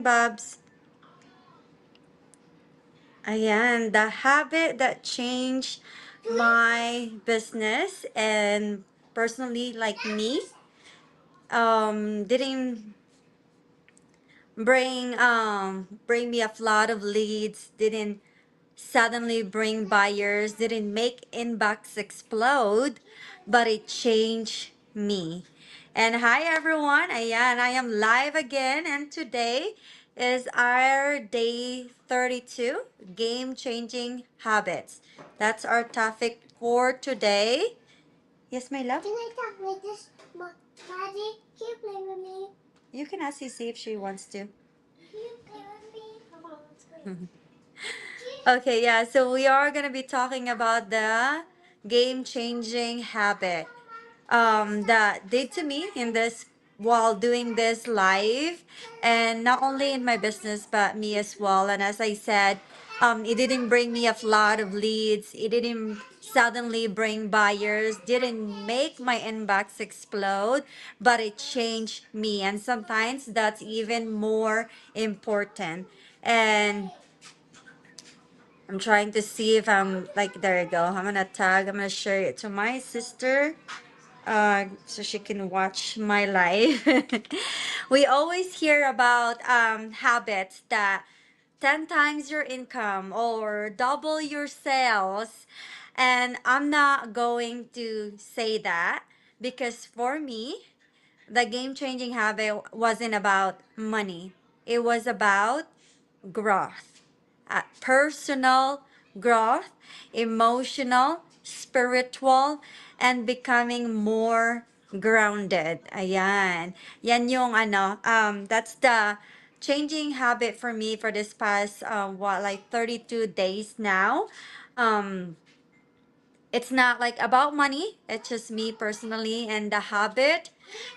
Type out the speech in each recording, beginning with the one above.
Bubs. Ayan, the habit that changed my business and personally like me didn't bring me a flood of leads, didn't suddenly bring buyers, didn't make inbox explode, but it changed me. And hi everyone, ayan, I am live again, and today is our day 32, game changing habits. That's our topic for today. Yes, my love. Can I talk with this Daddy? Can you play with me? You can ask Cece if she wants to. Can you play with me? Come on, let's play. Okay, yeah, so we are going to be talking about the game changing habit that did to me in this while doing this live, and not only in my business but me as well. And as I said, it didn't bring me a flood of leads, it didn't suddenly bring buyers, didn't make my inbox explode, but it changed me, and sometimes that's even more important. And I'm trying to see if I'm like, there you go. I'm gonna share it to my sister so she can watch my live. We always hear about habits that 10 times your income or double your sales. And I'm not going to say that, because for me, the game changing habit wasn't about money, it was about growth, personal growth, emotional, spiritual, and becoming more grounded. Ayan. Yan yung that's the changing habit for me for this past, like 32 days now. Um, it's not like about money, it's just me personally. And the habit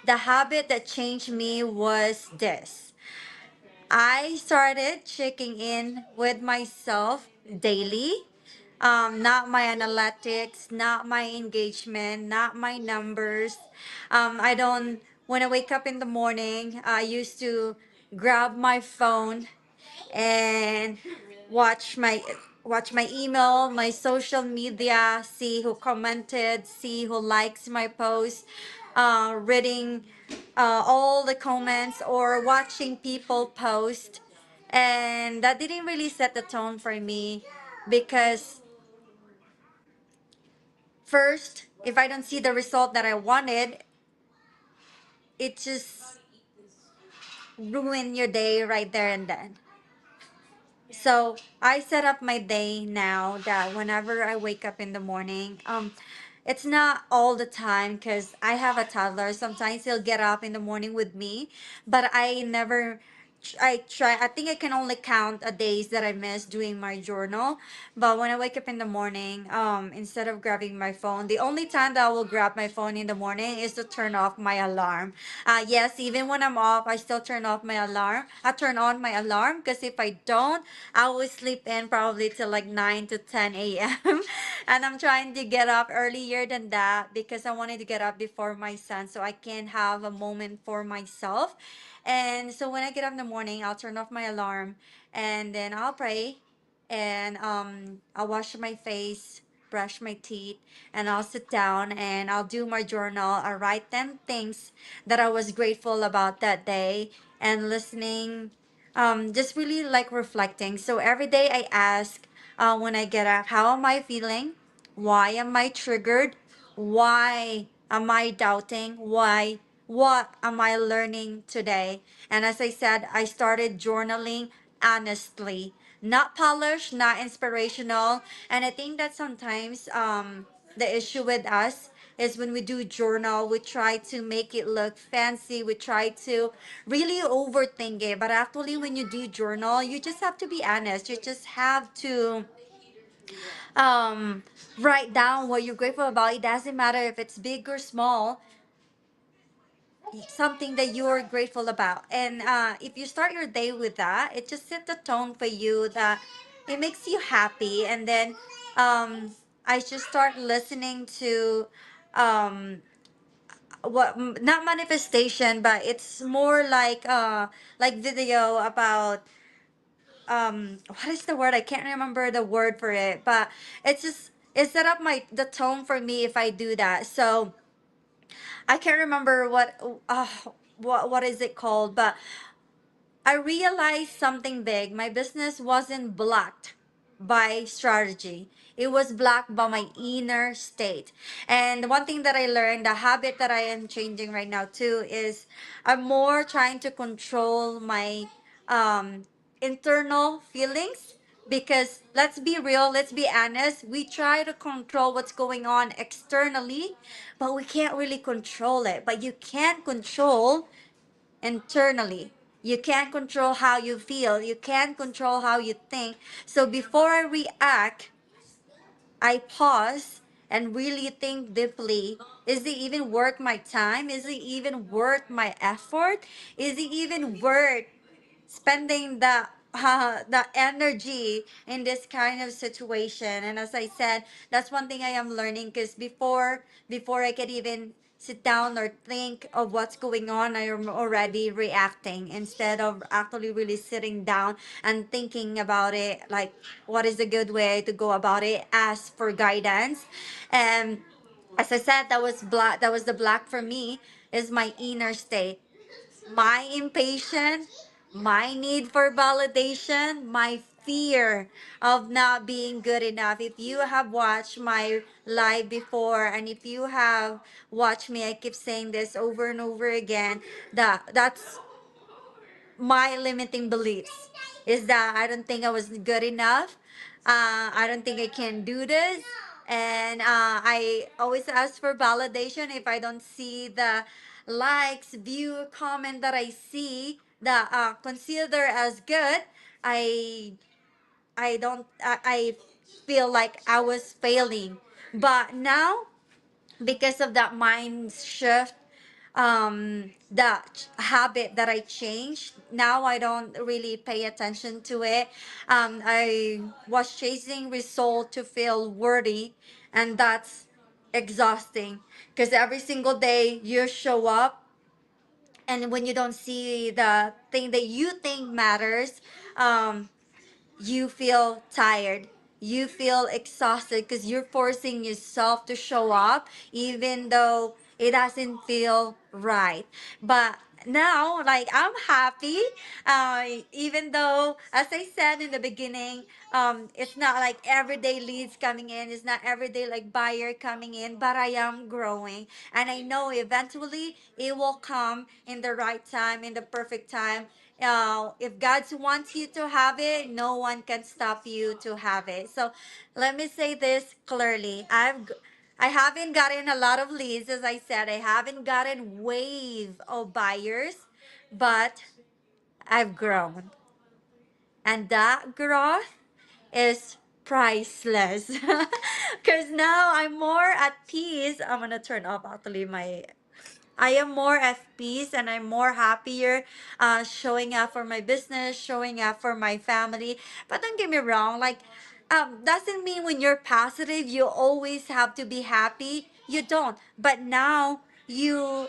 that changed me was this. I started checking in with myself daily. Not my analytics, not my engagement, not my numbers. I don't, when I wake up in the morning, I used to grab my phone and watch my watch my email, my social media, see who commented, see who likes my post, reading all the comments or watching people post. And that didn't really set the tone for me, because first, if I don't see the result that I wanted, it just ruin your day right there and then. So I set up my day now that whenever I wake up in the morning, it's not all the time because I have a toddler. Sometimes he'll get up in the morning with me, but I never. I try. I think I can only count a days that I miss doing my journal. But when I wake up in the morning, instead of grabbing my phone, the only time that I will grab my phone in the morning is to turn off my alarm. Yes, even when I'm off, I still turn off my alarm. I turn on my alarm because if I don't, I will sleep in probably till like 9 to 10 a.m. And I'm trying to get up earlier than that because I wanted to get up before my son so I can have a moment for myself. And so when I get up in the morning, I'll turn off my alarm and then I'll pray, and I'll wash my face, brush my teeth, and I'll sit down and I'll do my journal. I'll write 10 things that I was grateful about that day, and listening, just really like reflecting. So every day I ask, when I get up, how am I feeling? Why am I triggered? Why am I doubting? Why? What am I learning today? And as I said, I started journaling honestly, not polished, not inspirational. And I think that sometimes the issue with us is when we do journal, we try to make it look fancy. We try to really overthink it. But actually, when you do journal, you just have to be honest. You just have to um, write down what you're grateful about. It doesn't matter if it's big or small, something that you're grateful about. And if you start your day with that, it just sets the tone for you that it makes you happy. And then I just start listening to um, not manifestation, but it's more like video about what is the word? I can't remember the word for it, but it's just it set up my the tone for me if I do that. So I can't remember what is it called, but I realized something big. My business wasn't blocked by strategy. It was blocked by my inner state. And one thing that I learned, the habit that I am changing right now too, is I'm more trying to control my um, internal feelings. Because let's be real, let's be honest, we try to control what's going on externally, but we can't really control it. But you can control internally. You can't control how you feel. You can't control how you think. So before I react, I pause and really think deeply. Is it even worth my time? Is it even worth my effort? Is it even worth spending the energy in this kind of situation? And as I said, that's one thing I am learning, because before I can even sit down or think of what's going on, I am already reacting instead of actually really sitting down and thinking about it, like what is a good way to go about it, ask for guidance. And as I said, that was the black for me, is my inner state, my impatience, my need for validation, my fear of not being good enough. If you have watched my live before, and if you have watched me, I keep saying this over and over again, that's my limiting beliefs, is that I don't think I was good enough. I don't think I can do this. And I always ask for validation. If I don't see the likes, view, comment that I see that consider as good, I I feel like I was failing. But now, because of that mind shift, that habit that I changed, now I don't really pay attention to it. I was chasing result to feel worthy, and that's exhausting, because every single day you show up, and when you don't see the thing that you think matters, um you feel tired, you feel exhausted, because you're forcing yourself to show up even though it doesn't feel right. But now, like, I'm happy, even though, as I said in the beginning, it's not like everyday leads coming in, it's not everyday like buyer coming in, but I am growing, and I know eventually it will come in the right time, in the perfect time. If God wants you to have it, no one can stop you to have it. So let me say this clearly. I haven't gotten a lot of leads, as I said. I haven't gotten wave of buyers, but I've grown. And that growth is priceless. Because now I'm more at peace. I'm gonna turn off actually my, I am more at peace, and I'm more happier, showing up for my business, showing up for my family. But don't get me wrong, like, doesn't mean when you're positive you always have to be happy. You don't. But now you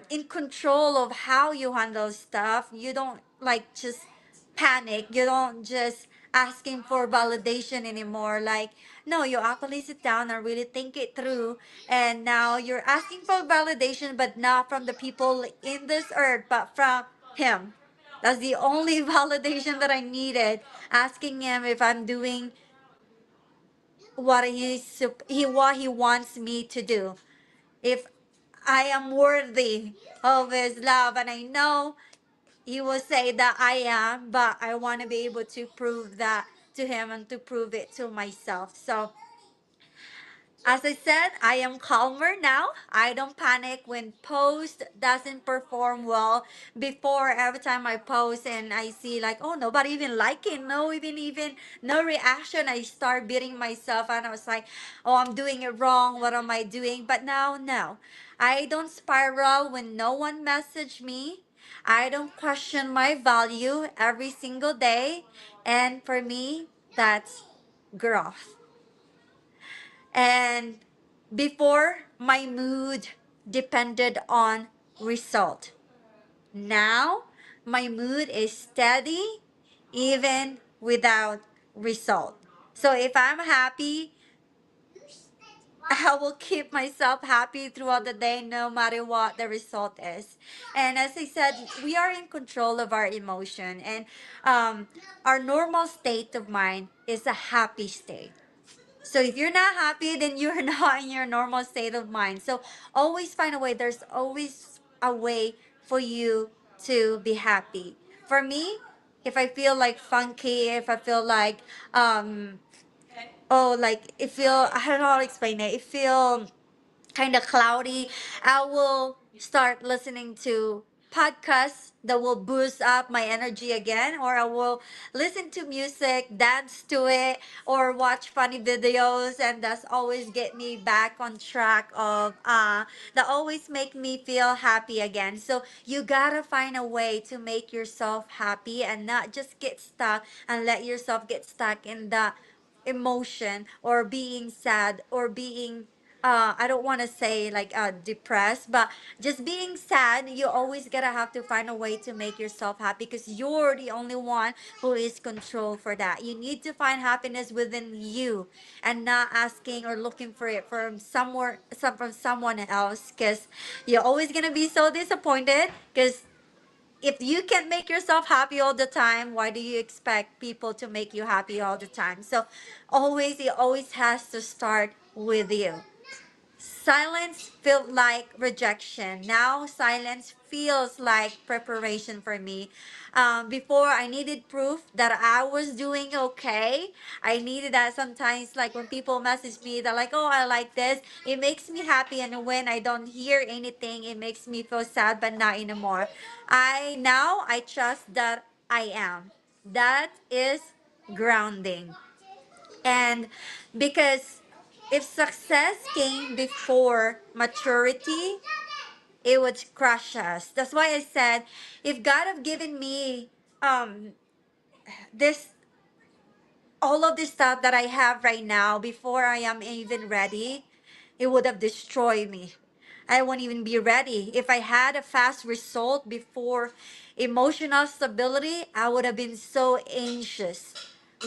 in control of how you handle stuff. You don't like just panic. You don't just asking for validation anymore. Like, no, you actually sit down and really think it through. And now you're asking for validation, but not from the people in this earth, but from Him. That's the only validation that I needed. Asking Him if I'm doing what He wants me to do. If I am worthy of His love, and I know He will say that I am, but I want to be able to prove that to Him and to prove it to myself. So as I said, I am calmer now. I don't panic when post doesn't perform well. Before, every time I post and I see like, oh, nobody even like it, no even no reaction, I start beating myself, and I was like, oh, I'm doing it wrong. What am I doing? But now, no, I don't spiral when no one message me. I don't question my value every single day, and for me, that's growth. And before, my mood depended on result. Now, my mood is steady even without result. So if I'm happy, I will keep myself happy throughout the day no matter what the result is. And as I said, we are in control of our emotion, and um, our normal state of mind is a happy state. So if you're not happy, then you're not in your normal state of mind. So always find a way. There's always a way for you to be happy. For me, if I feel like funky, if I feel like like it feel, I don't know how to explain it. It feel kind of cloudy, I will start listening to podcasts that will boost up my energy again, or I will listen to music, dance to it, or watch funny videos, and that's always get me back on track of that always make me feel happy again. So you gotta find a way to make yourself happy and not just get stuck and let yourself get stuck in the emotion or being sad or being I don't want to say like depressed, but just being sad, you always gotta have to find a way to make yourself happy because you're the only one who is control for that. You need to find happiness within you and not asking or looking for it from somewhere, from someone else, because you're always gonna be so disappointed because if you can't make yourself happy all the time, why do you expect people to make you happy all the time? So always, it always has to start with you. Silence felt like rejection. Now silence feels like preparation for me. Before I needed proof that I was doing okay. I needed that sometimes, like when people message me, they're like, "Oh, I like this." It makes me happy, and when I don't hear anything, it makes me feel sad, but not anymore. I trust that I am. That is grounding. And because if success came before maturity, it would crush us. That's why I said, if God have given me um this all of this stuff that I have right now before I am even ready, it would have destroyed me. I won't even be ready. If I had a fast result before emotional stability, I would have been so anxious,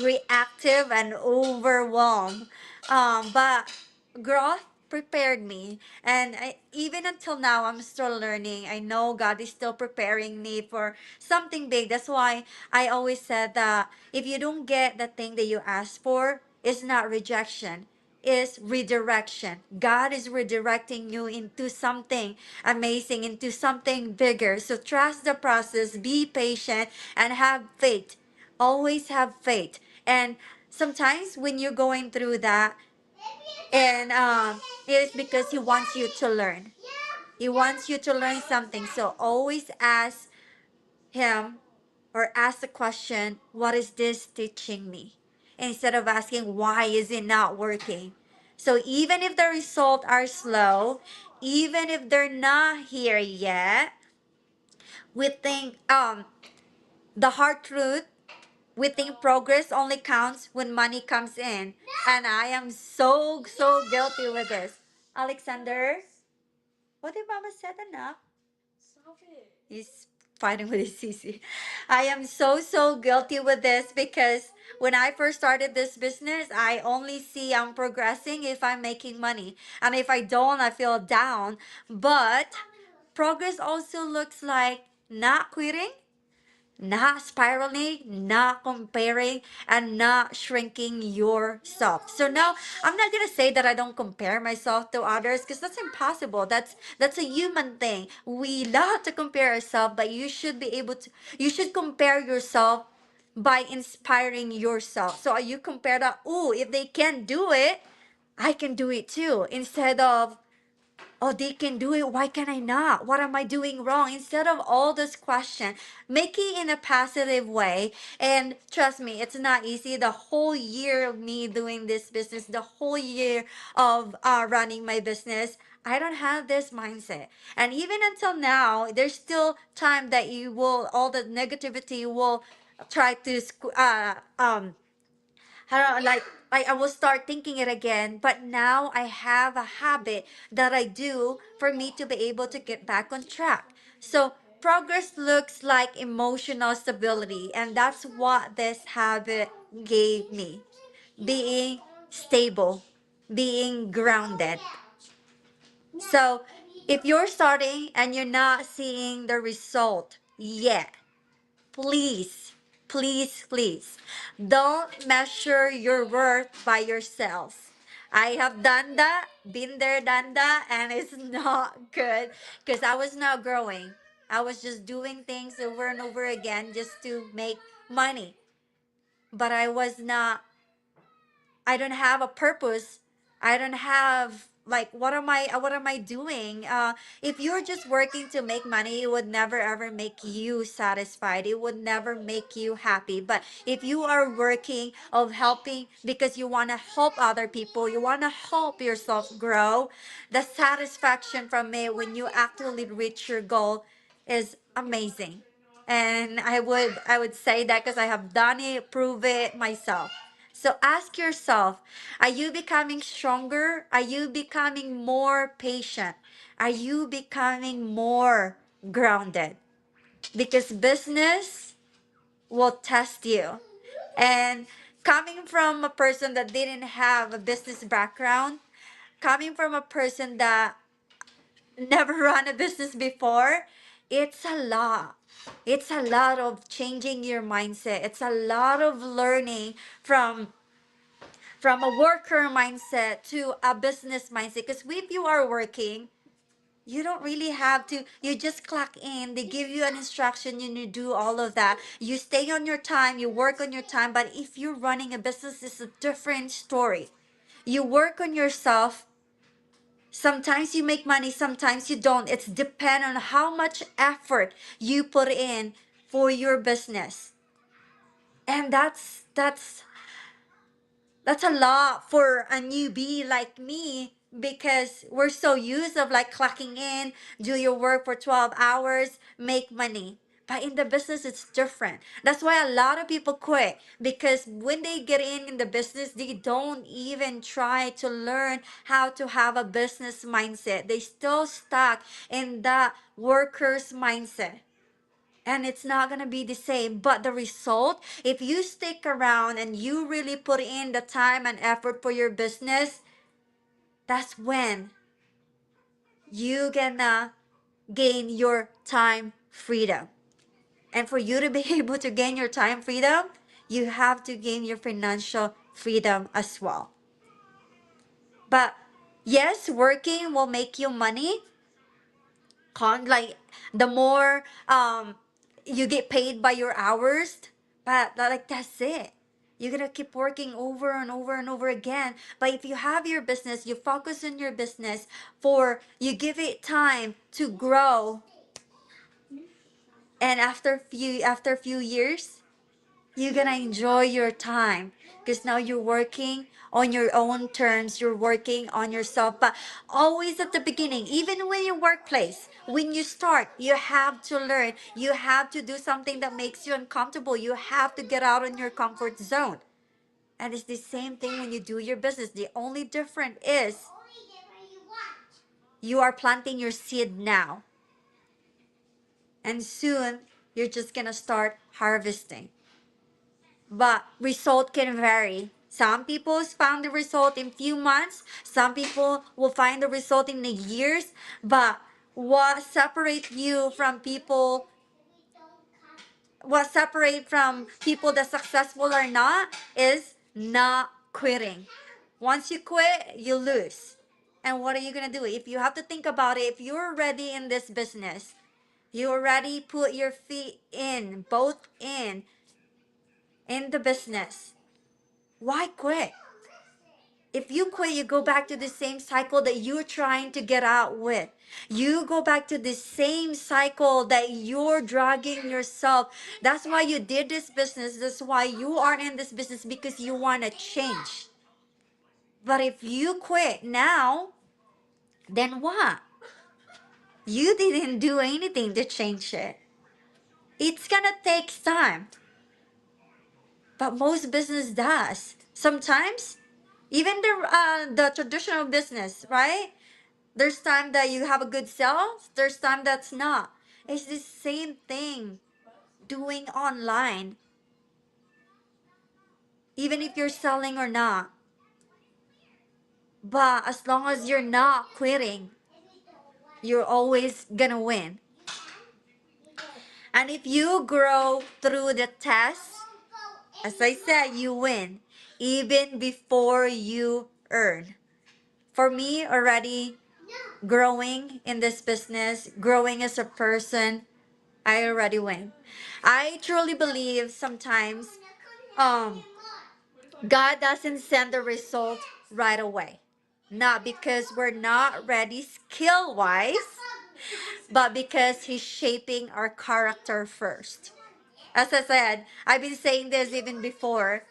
reactive, and overwhelmed. But growth prepared me, and even until now, I'm still learning. I know God is still preparing me for something big. That's why I always said that if you don't get the thing that you asked for, it's not rejection, is redirection. God is redirecting you into something amazing, into something bigger. So trust the process, be patient, and have faith. Always have faith. And sometimes when you're going through that, and it's because He wants you to learn. He wants you to learn something. So always ask Him or ask the question, what is this teaching me? Instead of asking, why is it not working? So even if the results are slow, even if they're not here yet, we think the hard truth, we think progress only counts when money comes in. And I am so guilty with this. Alexander, what did Mama said enough? He's fighting with his CC. I am so guilty with this because when I first started this business, I only see I'm progressing if I'm making money. And if I don't, I feel down. But progress also looks like not quitting, not spiraling, not comparing, and not shrinking yourself. So now I'm not gonna say that I don't compare myself to others because that's impossible. That's a human thing. We love to compare ourselves, but you should be able to you should compare yourself by inspiring yourself. So you compare that, oh, if they can do it, I can do it too. Instead of, oh, they can do it, why can I not? What am I doing wrong? Instead of all this question, make it in a positive way. And trust me, it's not easy. The whole year of me doing this business, the whole year of running my business, I don't have this mindset. And even until now, there's still time that you will, all the negativity will try to I don't like I will start thinking it again, but now I have a habit that I do for me to be able to get back on track. So progress looks like emotional stability, and that's what this habit gave me. Being stable, being grounded. So if you're starting and you're not seeing the result yet, please, please, don't measure your worth by yourselves. I have done that, been there, done that, and it's not good because I was not growing. I was just doing things over and over again just to make money. But I don't have a purpose. I don't have like what am I doing? If you're just working to make money, it would never ever make you satisfied. It would never make you happy. But if you are working of helping because you want to help other people, you want to help yourself grow, the satisfaction from it when you actually reach your goal is amazing. And I would say that because I have done it, prove it myself. So ask yourself, are you becoming stronger? Are you becoming more patient? Are you becoming more grounded? Because business will test you. And coming from a person that didn't have a business background, coming from a person that never run a business before, it's a lot. It's a lot of changing your mindset. It's a lot of learning from a worker mindset to a business mindset. Because if you are working, you don't really have to, you just clock in, they give you an instruction and you do all of that. You stay on your time, you work on your time. But if you're running a business, it's a different story. You work on yourself. Sometimes you make money, sometimes you don't. It's depend on how much effort you put in for your business. And that's a lot for a newbie like me because we're so used of like clocking in, do your work for 12 hours, make money. But in the business, it's different. That's why a lot of people quit because when they get in the business, they don't even try to learn how to have a business mindset. They still stuck in that worker's mindset, and it's not going to be the same. But the result, if you stick around and you really put in the time and effort for your business, that's when you gonna gain your time freedom. And for you to be able to gain your time freedom, you have to gain your financial freedom as well. But yes, working will make you money, like the more you get paid by your hours, but like that's it. You're gonna keep working over and over and over again. But if you have your business, you focus on your business, for you give it time to grow, and after few years, you're gonna enjoy your time because now you're working on your own terms, you're working on yourself. But always at the beginning, even when your workplace, when you start, you have to learn, you have to do something that makes you uncomfortable, you have to get out on your comfort zone. And it's the same thing when you do your business. The only difference is you are planting your seed now, and soon you're just gonna start harvesting. But result can vary. Some people found the result in few months. Some people will find the result in the years. But what separates you from people, what separate from people that successful or not, is not quitting. Once you quit, you lose. And what are you gonna do? If you have to think about it, if you're already in this business, you already put your feet in, both in the business. Why quit? If you quit, you go back to the same cycle that you're trying to get out with. You go back to the same cycle that you're dragging yourself. That's why you did this business. That's why you are in this business, because you want to change. But if you quit now, then what? You didn't do anything to change it. It's gonna take time. But most business does. Sometimes, even the traditional business, right? There's time that you have a good sales. There's time that's not. It's the same thing doing online, even if you're selling or not. But as long as you're not quitting, you're always gonna win. And if you grow through the test, as I said, you win even before you earn. For me, already growing in this business, growing as a person, I already win. I truly believe sometimes um God doesn't send the result right away. Not because we're not ready skill wise, but because He's shaping our character first. As I said, I've been saying this even before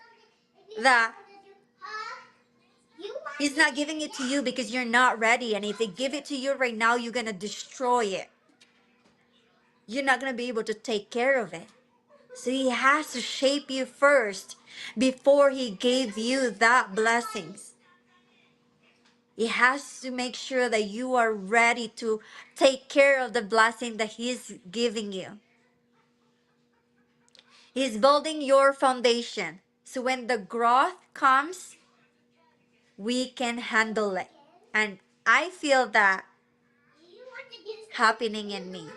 that He's not giving it to you because you're not ready. And if He give it to you right now, you're going to destroy it. You're not going to be able to take care of it. So He has to shape you first before He gave you that blessings. He has to make sure that you are ready to take care of the blessing that He's giving you. He's building your foundation. So when the growth comes, we can handle it. And I feel that happening in me.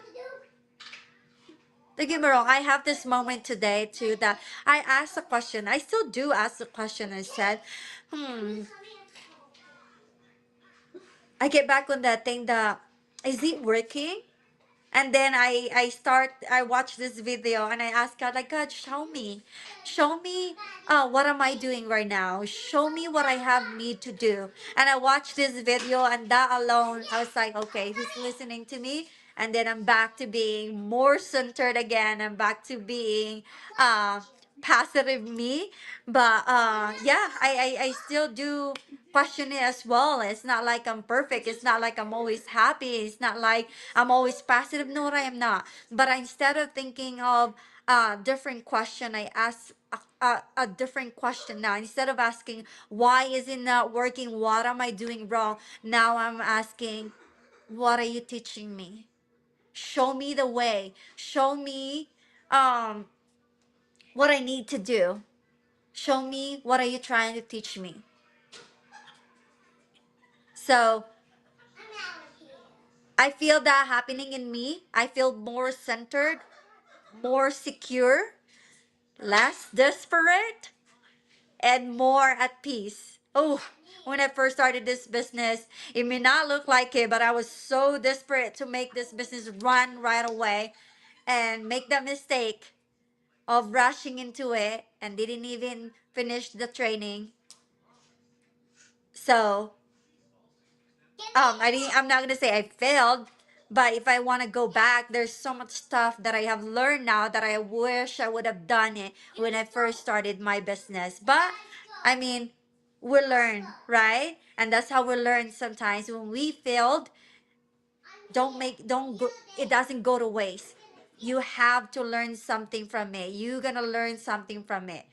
Don't get me wrong, I have this moment today too that I asked a question. I still do ask the question. I said, I get back on that thing that, is it working? And then I watch this video and I ask God, like, God, show me what am I doing right now, show me what I have need to do. And I watched this video, and that alone I was like, okay, He's listening to me. And then I'm back to being more centered again. I'm back to being uh positive me. But yeah, I still do question it as well. It's not like I'm perfect. It's not like I'm always happy. It's not like I'm always positive. No, I am not. But instead of thinking of a different question, I ask a different question now. Instead of asking, why is it not working? What am I doing wrong? Now I'm asking, what are you teaching me? Show me the way. Show me um, what I need to do. Show me what are you trying to teach me. So I feel that happening in me. I feel more centered, more secure, less desperate, and more at peace. Oh, when I first started this business, it may not look like it, but I was so desperate to make this business run right away and make the mistake of rushing into it and didn't even finish the training. So I'm not gonna say I failed, but if I want to go back, there's so much stuff that I have learned now that I wish I would have done it when I first started my business. But I mean, we learn, right? And that's how we learn sometimes. When we failed, don't go, it doesn't go to waste. You have to learn something from it. You're gonna learn something from it.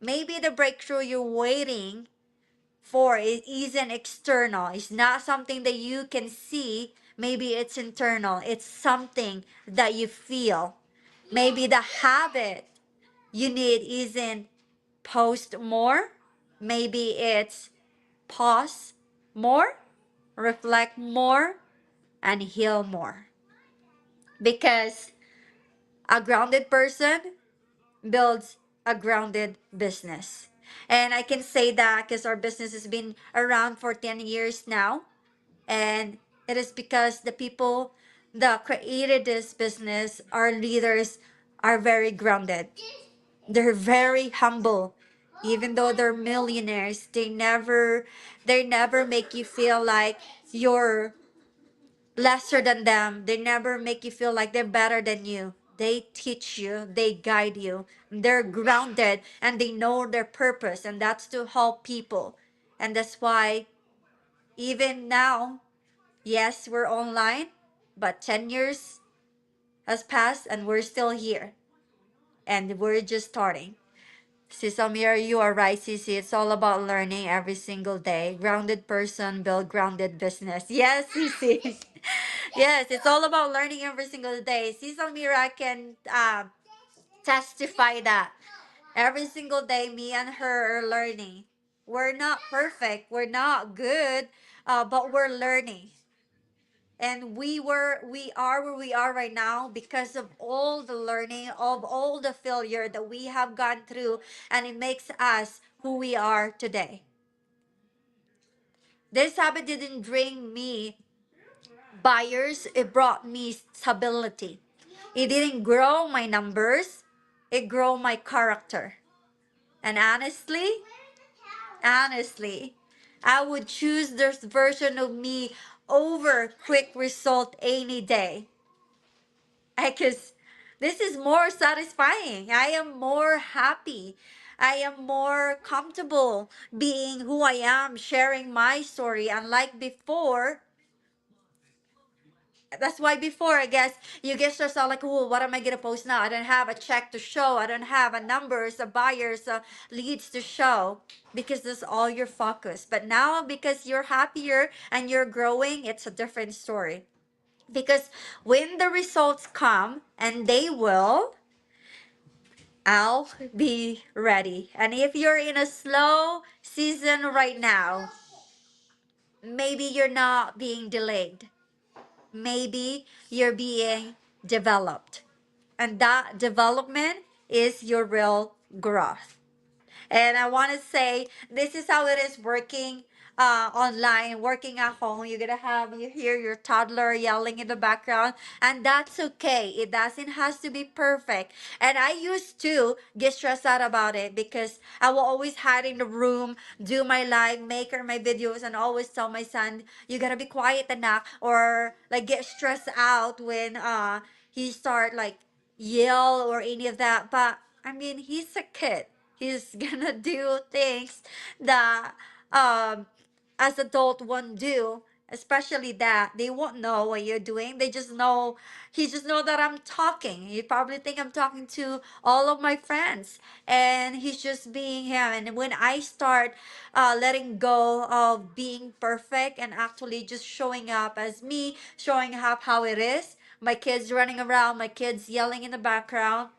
Maybe the breakthrough you're waiting for it isn't external. It's not something that you can see. Maybe it's internal. It's something that you feel. Maybe the habit you need isn't post more. Maybe it's pause more, reflect more, and heal more. Because a grounded person builds a grounded business. And I can say that because our business has been around for 10 years now. And it is because the people that created this business, our leaders, are very grounded. They're very humble. Even though they're millionaires, they never make you feel like you're lesser than them. They never make you feel like they're better than you. They teach you, they guide you. They're grounded and they know their purpose, and that's to help people. And that's why even now, yes, we're online, but 10 years has passed and we're still here. And we're just starting. See, Samir, you are right, Sisi. It's all about learning every single day. Grounded person build grounded business. Yes, Sisi. Yes, it's all about learning every single day. See, Samira can testify that every single day, me and her are learning. We're not perfect. We're not good, but we're learning. And we are where we are right now because of all the learning, of all the failure that we have gone through, and it makes us who we are today. This habit didn't bring me buyers, it brought me stability. It didn't grow my numbers, it grew my character. And honestly, I would choose this version of me over quick result any day. Because this is more satisfying. I am more happy. I am more comfortable being who I am, sharing my story. Unlike before, that's why before, I guess, you get stressed out like, oh, what am I going to post now? I don't have a check to show. I don't have a numbers, a buyers, leads to show, because that's all your focus. But now, because you're happier and you're growing, it's a different story. Because when the results come, and they will, I'll be ready. And if you're in a slow season right now, maybe you're not being delayed. Maybe you're being developed. And that development is your real growth. And I want to say this is how it is working online, working at home. You're gonna have you hear your toddler yelling in the background, and that's okay. It doesn't has to be perfect. And I used to get stressed out about it because I will always hide in the room, do my live, make my videos, and always tell my son, "You gotta be quiet enough," or like get stressed out when he start like yell or any of that. But I mean, he's a kid. He's gonna do things that as adult won't do, especially that they won't know what you're doing. They just know, he just know that I'm talking. He probably think I'm talking to all of my friends, and he's just being him. And when I start letting go of being perfect and actually just showing up as me, showing up how it is, my kids running around, my kids yelling in the background,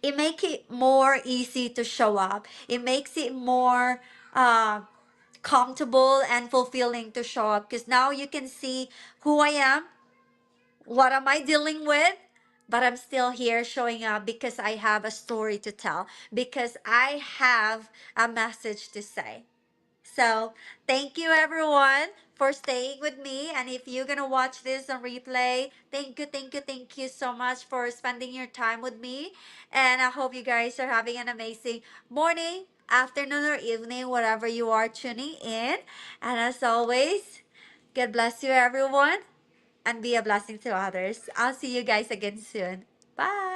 it makes it more easy to show up. It makes it more comfortable and fulfilling to show up, because now you can see who I am, what am I dealing with, but I'm still here showing up because I have a story to tell, because I have a message to say. So, thank you everyone for staying with me. And if you're going to watch this on replay, thank you so much for spending your time with me. And I hope you guys are having an amazing morning, afternoon, or evening, wherever you are tuning in. And as always, God bless you, everyone, and be a blessing to others. I'll see you guys again soon. Bye.